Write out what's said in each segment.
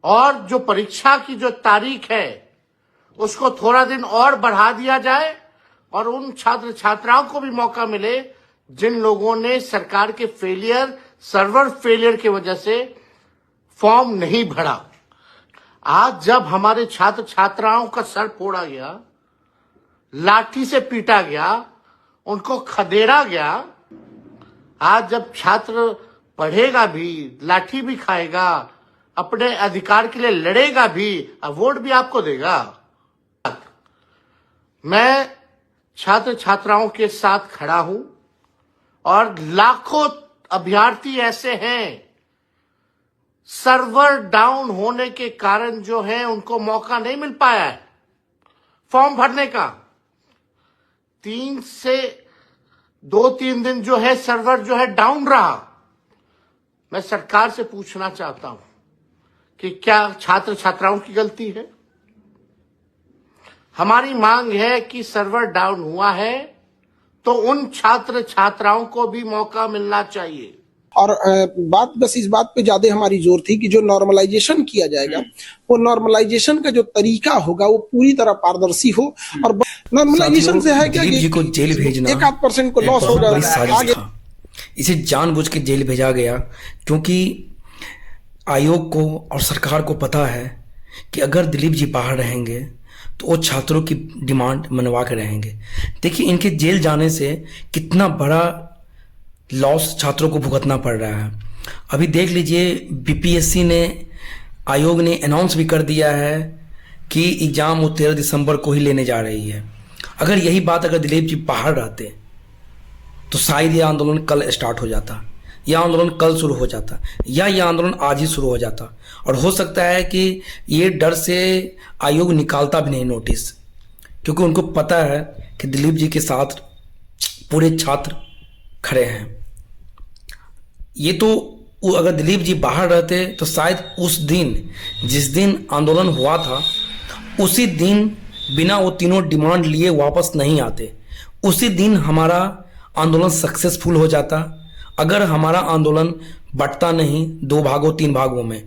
और जो परीक्षा की जो तारीख है उसको थोड़ा दिन और बढ़ा दिया जाए और उन छात्र छात्राओं को भी मौका मिले जिन लोगों ने सरकार के सर्वर फेलियर की वजह से फॉर्म नहीं भरा। आज जब हमारे छात्र छात्राओं का सर फोड़ा गया, लाठी से पीटा गया, उनको खदेड़ा गया, आज जब छात्र पढ़ेगा भी, लाठी भी खाएगा, अपने अधिकार के लिए लड़ेगा भी, वोट भी आपको देगा। मैं छात्र छात्राओं के साथ खड़ा हूं और लाखों अभ्यर्थी ऐसे हैं सर्वर डाउन होने के कारण जो है उनको मौका नहीं मिल पाया है फॉर्म भरने का। 2-3 दिन जो है सर्वर जो है डाउन रहा। मैं सरकार से पूछना चाहता हूं कि क्या छात्र छात्राओं की गलती है? हमारी मांग है कि सर्वर डाउन हुआ है तो उन छात्र छात्राओं को भी मौका मिलना चाहिए। और बात बस इस बात पे ज्यादा हमारी जोर थी कि जो नॉर्मलाइजेशन किया जाएगा वो नॉर्मलाइजेशन का जो तरीका होगा वो पूरी तरह पारदर्शी हो। और नॉर्मलाइजेशन से है क्या कि को जेल भेजना 1-8% को लॉस हो जाएगा। इसे जानबूझ के जेल भेजा गया क्योंकि आयोग को और सरकार को पता है कि अगर दिलीप जी बाहर रहेंगे तो वो छात्रों की डिमांड मनवा के रहेंगे। देखिए इनके जेल जाने से कितना बड़ा लॉस छात्रों को भुगतना पड़ रहा है। अभी देख लीजिए बीपीएससी ने, आयोग ने अनाउंस भी कर दिया है कि एग्ज़ाम वो 13 दिसंबर को ही लेने जा रही है। अगर यही बात अगर दिलीप जी बाहर रहते तो शायद ये आंदोलन कल स्टार्ट हो जाता, यह आंदोलन कल शुरू हो जाता, या यह आंदोलन आज ही शुरू हो जाता। और हो सकता है कि ये डर से आयोग निकालता भी नहीं नोटिस, क्योंकि उनको पता है कि दिलीप जी के साथ पूरे छात्र खड़े हैं। ये तो अगर दिलीप जी बाहर रहते तो शायद उस दिन जिस दिन आंदोलन हुआ था उसी दिन बिना वो तीनों डिमांड लिए वापस नहीं आते। उसी दिन हमारा आंदोलन सक्सेसफुल हो जाता। अगर हमारा आंदोलन बंटता नहीं 2 भागों 3 भागों में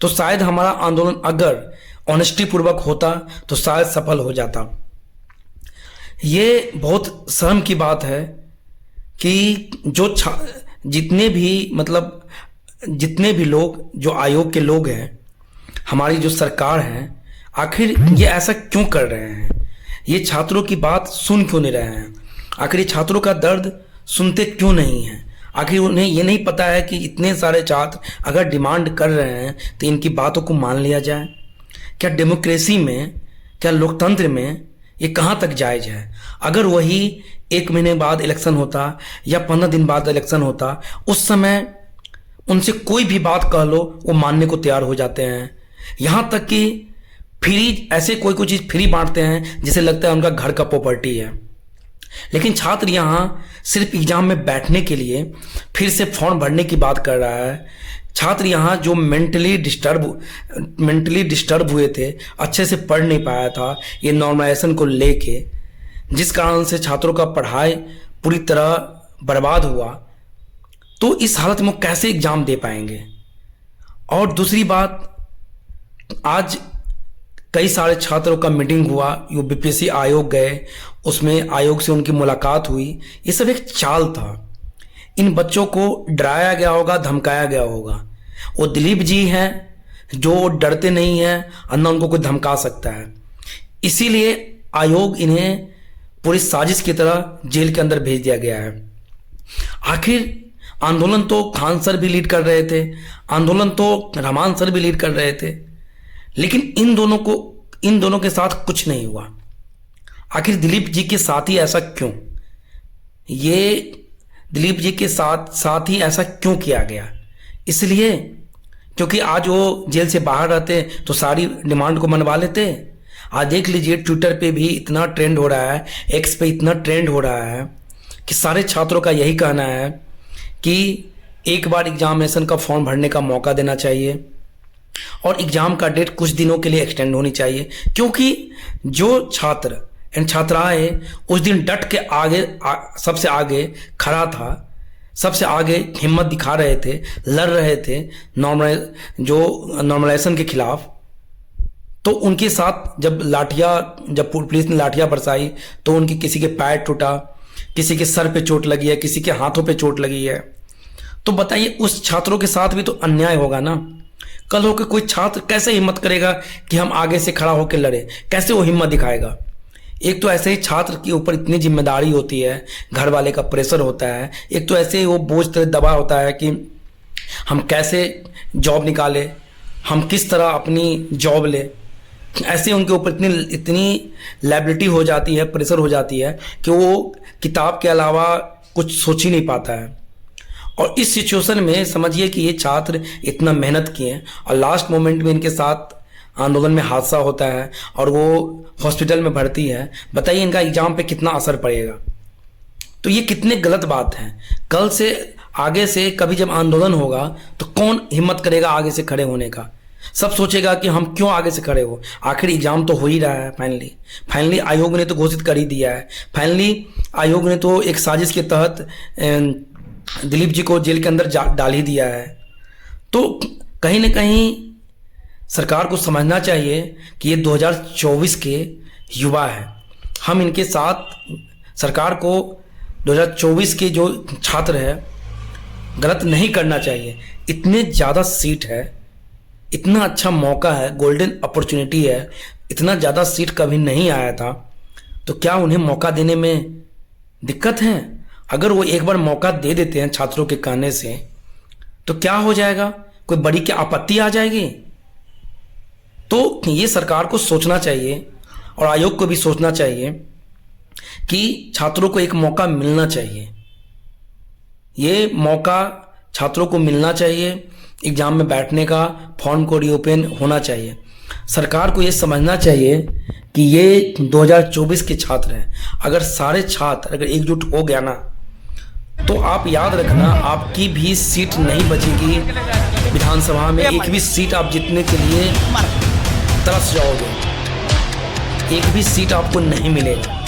तो शायद हमारा आंदोलन अगर ऑनेस्टी पूर्वक होता तो शायद सफल हो जाता। ये बहुत शर्म की बात है कि जो जितने भी लोग जो आयोग के लोग हैं, हमारी जो सरकार है, आखिर ये ऐसा क्यों कर रहे हैं? ये छात्रों की बात सुन क्यों नहीं रहे हैं? आखिर ये छात्रों का दर्द सुनते क्यों नहीं हैं? आखिर उन्हें ये नहीं पता है कि इतने सारे छात्र अगर डिमांड कर रहे हैं तो इनकी बातों को मान लिया जाए? क्या डेमोक्रेसी में, क्या लोकतंत्र में ये कहाँ तक जायज है? अगर वही 1 महीने बाद इलेक्शन होता या 15 दिन बाद इलेक्शन होता, उस समय उनसे कोई भी बात कह लो वो मानने को तैयार हो जाते हैं। यहाँ तक कि फ्री, ऐसे कोई चीज़ फ्री बांटते हैं जिसे लगता है उनका घर का प्रॉपर्टी है। लेकिन छात्र यहाँ सिर्फ एग्जाम में बैठने के लिए फिर से फॉर्म भरने की बात कर रहा है। छात्र यहाँ जो मेंटली डिस्टर्ब हुए थे, अच्छे से पढ़ नहीं पाया था ये नॉर्मलाइजेशन को लेके, जिस कारण से छात्रों का पढ़ाई पूरी तरह बर्बाद हुआ, तो इस हालत में कैसे एग्जाम दे पाएंगे? और दूसरी बात, आज कई सारे छात्रों का मीटिंग हुआ, यो बीपीएससी आयोग गए, उसमें आयोग से उनकी मुलाकात हुई। ये सब एक चाल था। इन बच्चों को डराया गया होगा, धमकाया गया होगा। वो दिलीप जी हैं जो डरते नहीं हैं और न उनको कोई धमका सकता है। इसीलिए आयोग इन्हें पूरी साजिश की तरह जेल के अंदर भेज दिया गया है। आखिर आंदोलन तो खान सर भी लीड कर रहे थे, आंदोलन तो रहमान सर भी लीड कर रहे थे, लेकिन इन दोनों के साथ कुछ नहीं हुआ। आखिर दिलीप जी के साथ ही ऐसा क्यों? ये दिलीप जी के साथ ही ऐसा क्यों किया गया? इसलिए क्योंकि आज वो जेल से बाहर रहते तो सारी डिमांड को मनवा लेते। आज देख लीजिए ट्विटर पे भी इतना ट्रेंड हो रहा है, एक्स पे इतना ट्रेंड हो रहा है कि सारे छात्रों का यही कहना है कि एक बार एग्जामिनेशन का फॉर्म भरने का मौका देना चाहिए और एग्जाम का डेट कुछ दिनों के लिए एक्सटेंड होनी चाहिए। क्योंकि जो छात्र एंड छात्राएं उस दिन डट के आगे सबसे आगे खड़ा था, सबसे आगे हिम्मत दिखा रहे थे, लड़ रहे थे नॉर्मलाइजेशन के खिलाफ। तो उनके साथ जब पुलिस ने लाठियां बरसाई तो उनकी किसी के पैर टूटा, किसी के सर पे चोट लगी है, किसी के हाथों पे चोट लगी है। तो बताइए उस छात्रों के साथ भी तो अन्याय होगा ना। कल होकर कोई छात्र कैसे हिम्मत करेगा कि हम आगे से खड़ा होकर लड़े, कैसे वो हिम्मत दिखाएगा। एक तो ऐसे ही छात्र के ऊपर इतनी जिम्मेदारी होती है, घर वाले का प्रेशर होता है, एक तो ऐसे ही वो बोझ तरह दबा होता है कि हम कैसे जॉब निकाले, हम किस तरह अपनी जॉब ले। ऐसे उनके ऊपर इतनी लायबिलिटी हो जाती है, प्रेशर हो जाती है कि वो किताब के अलावा कुछ सोच ही नहीं पाता है। और इस सिचुएशन में समझिए कि ये छात्र इतना मेहनत किए और लास्ट मोमेंट में इनके साथ आंदोलन में हादसा होता है और वो हॉस्पिटल में भर्ती है। बताइए इनका एग्जाम पे कितना असर पड़ेगा। तो ये कितने गलत बात है। कल से आगे से कभी जब आंदोलन होगा तो कौन हिम्मत करेगा आगे से खड़े होने का। सब सोचेगा कि हम क्यों आगे से खड़े हो। आखिर एग्जाम तो हो ही रहा है। फाइनली आयोग ने तो घोषित कर ही दिया है। फाइनली आयोग ने तो एक साजिश के तहत दिलीप जी को जेल के अंदर डाल ही दिया है। तो कहीं ना कहीं सरकार को समझना चाहिए कि ये 2024 के युवा है। हम इनके साथ, सरकार को 2024 के जो छात्र है गलत नहीं करना चाहिए। इतने ज़्यादा सीट है, इतना अच्छा मौका है, गोल्डन अपॉर्चुनिटी है, इतना ज़्यादा सीट कभी नहीं आया था। तो क्या उन्हें मौका देने में दिक्कत है? अगर वो एक बार मौका दे देते हैं छात्रों के कहने से तो क्या हो जाएगा? कोई बड़ी क्या आपत्ति आ जाएगी? तो ये सरकार को सोचना चाहिए और आयोग को भी सोचना चाहिए कि छात्रों को एक मौका मिलना चाहिए। ये मौका छात्रों को मिलना चाहिए, एग्जाम में बैठने का, फॉर्म को रीओपन होना चाहिए। सरकार को ये समझना चाहिए कि ये 2024 के छात्र हैं। अगर सारे छात्र अगर एकजुट हो गया ना तो आप याद रखना आपकी भी सीट नहीं बचेगी विधानसभा में। एक भी सीट आप जीतने के लिए तरस जाओगे, एक भी सीट आपको नहीं मिलेगा।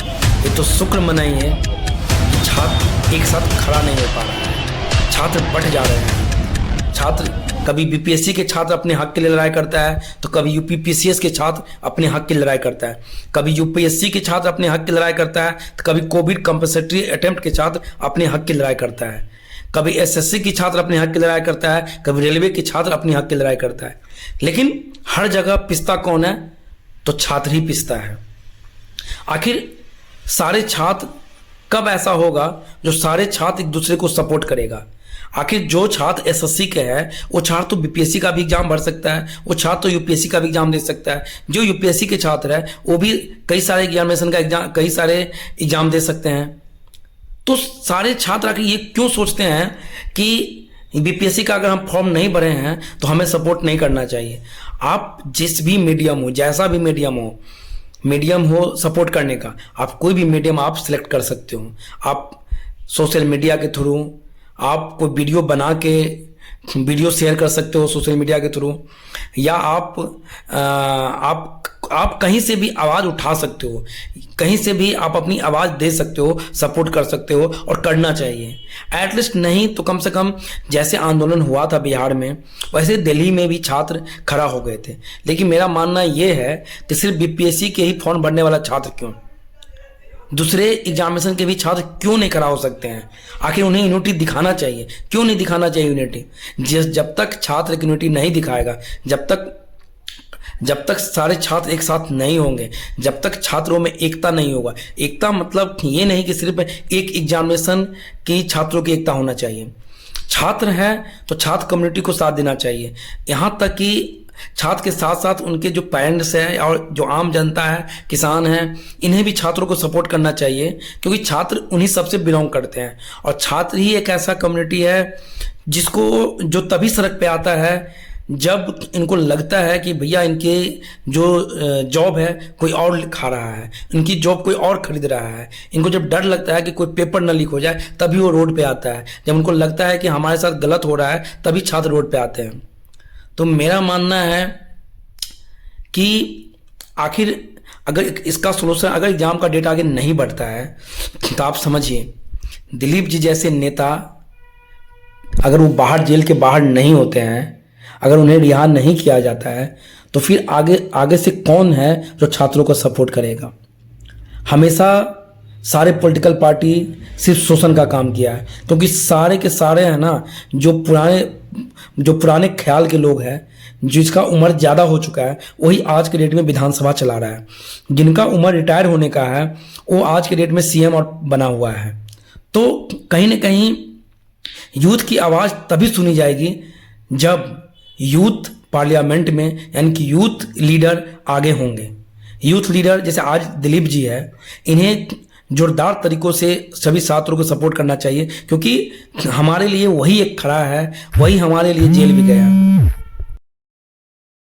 ये तो शुक्र मनाइए कि छात्र एक साथ खड़ा नहीं हो पा रहा है, छात्र बढ़ जा रहे हैं। छात्र कभी बीपीएससी के छात्र अपने हक के लिए लड़ाई करता है तो कभी यूपीपीसीएस के छात्र अपने हक की लड़ाई करता है, कभी यूपीएससी के छात्र अपने हक की लड़ाई करता है तो कभी कोविड कंपल्सरी अटेम्प्ट के छात्र अपने हक की लड़ाई करता है, कभी एसएससी की छात्र अपने हक की लड़ाई करता है, कभी रेलवे के छात्र अपने हक की लड़ाई करता है। लेकिन हर जगह पिसता कौन है? तो छात्र ही पिसता है। आखिर सारे छात्र कब ऐसा होगा जो सारे छात्र एक दूसरे को सपोर्ट करेगा? आखिर जो छात्र एसएससी के है वो छात्र तो बीपीएससी का भी एग्जाम भर सकता है, वो छात्र तो यूपीएससी का भी एग्जाम दे सकता है। जो यूपीएससी के छात्र है वो भी कई सारे एग्जामिनेशन का एग्जाम दे सकते हैं। तो सारे छात्र आखिर ये क्यों सोचते हैं कि बीपीएससी का अगर हम फॉर्म नहीं भरे हैं तो हमें सपोर्ट नहीं करना चाहिए? आप जिस भी मीडियम हो, जैसा भी मीडियम हो सपोर्ट करने का, आप कोई भी मीडियम आप सिलेक्ट कर सकते हो। आप सोशल मीडिया के थ्रू आप कोई वीडियो बना के वीडियो शेयर कर सकते हो सोशल मीडिया के थ्रू, या आप कहीं से भी आवाज़ उठा सकते हो, कहीं से भी आप अपनी आवाज़ दे सकते हो, सपोर्ट कर सकते हो और करना चाहिए। एटलीस्ट नहीं तो कम से कम जैसे आंदोलन हुआ था बिहार में वैसे दिल्ली में भी छात्र खड़ा हो गए थे। लेकिन मेरा मानना ये है कि सिर्फ बीपीएससी के ही फॉर्म भरने वाला छात्र क्यों, दूसरे एग्जामिनेशन के भी छात्र क्यों नहीं खड़ा हो सकते हैं? आखिर उन्हें यूनिटी दिखाना चाहिए। क्यों नहीं दिखाना चाहिए यूनिटी? जब तक छात्र यूनिटी नहीं दिखाएगा, जब तक सारे छात्र एक साथ नहीं होंगे, जब तक छात्रों में एकता नहीं होगा। एकता मतलब ये नहीं कि सिर्फ एक एग्जामिनेशन की छात्रों की एकता होना चाहिए। छात्र है तो छात्र कम्युनिटी को साथ देना चाहिए। यहाँ तक कि छात्र के साथ साथ उनके जो पेरेंट्स हैं और जो आम जनता है, किसान हैं, इन्हें भी छात्रों को सपोर्ट करना चाहिए, क्योंकि छात्र उन्हीं सबसे बिलोंग करते हैं। और छात्र ही एक ऐसा कम्युनिटी है जो तभी सड़क पे आता है जब इनको लगता है कि भैया इनके जो जॉब है कोई और खा रहा है, इनकी जॉब कोई और खरीद रहा है। इनको जब डर लगता है कि कोई पेपर न लीक हो जाए तभी वो रोड पे आता है। जब उनको लगता है कि हमारे साथ गलत हो रहा है तभी छात्र रोड पे आते हैं। तो मेरा मानना है कि आखिर अगर इसका सोल्यूशन, अगर एग्जाम का डेट आगे नहीं बढ़ता है तो आप समझिए दिलीप जी जैसे नेता अगर वो बाहर जेल के बाहर नहीं होते हैं, अगर उन्हें रिहा नहीं किया जाता है, तो फिर आगे से कौन है जो छात्रों को सपोर्ट करेगा? हमेशा सारे पॉलिटिकल पार्टी सिर्फ शोषण का काम किया है, क्योंकि सारे के सारे हैं ना जो पुराने ख्याल के लोग हैं, जिसका उम्र ज़्यादा हो चुका है, वही आज के डेट में विधानसभा चला रहा है। जिनका उम्र रिटायर होने का है वो आज के डेट में सीएम और बना हुआ है। तो कहीं ना कहीं यूथ की आवाज़ तभी सुनी जाएगी जब यूथ पार्लियामेंट में, यानी कि यूथ लीडर आगे होंगे। यूथ लीडर जैसे आज दिलीप जी है, इन्हें जोरदार तरीकों से सभी छात्रों को सपोर्ट करना चाहिए, क्योंकि हमारे लिए वही एक खड़ा है, वही हमारे लिए जेल भी गया।